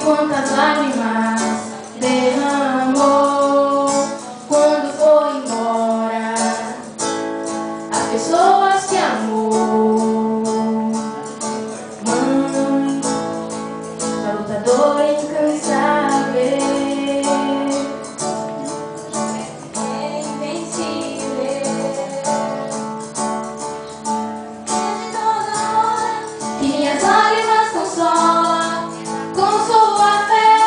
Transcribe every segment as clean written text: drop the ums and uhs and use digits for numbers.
quantas lágrimas derramou quando foi embora as pessoas que amou. Mãe, a lutadora incansável, invencível, que minhas lágrimas consola com sua fé,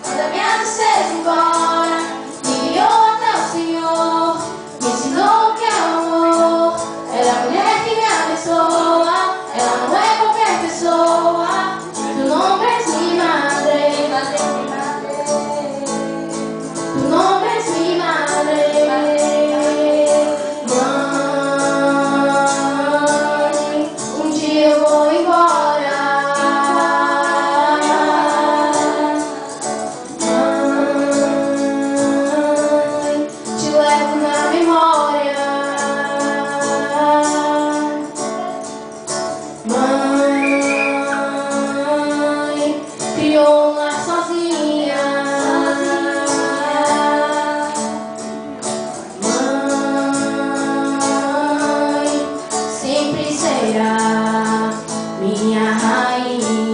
quando a minha tristeza embora, me guiou até o Senhor, me ensinou o que é amor. Ela é a mulher que me abençoa, ela não é qualquer pessoa. Tu nombre es mi madre, tu nombre es mi madre. Mãe, um dia eu vou embora. Mãe, te levo na memória. Mãe, criou um lar sozinha. Mãe, sempre será minha rainha.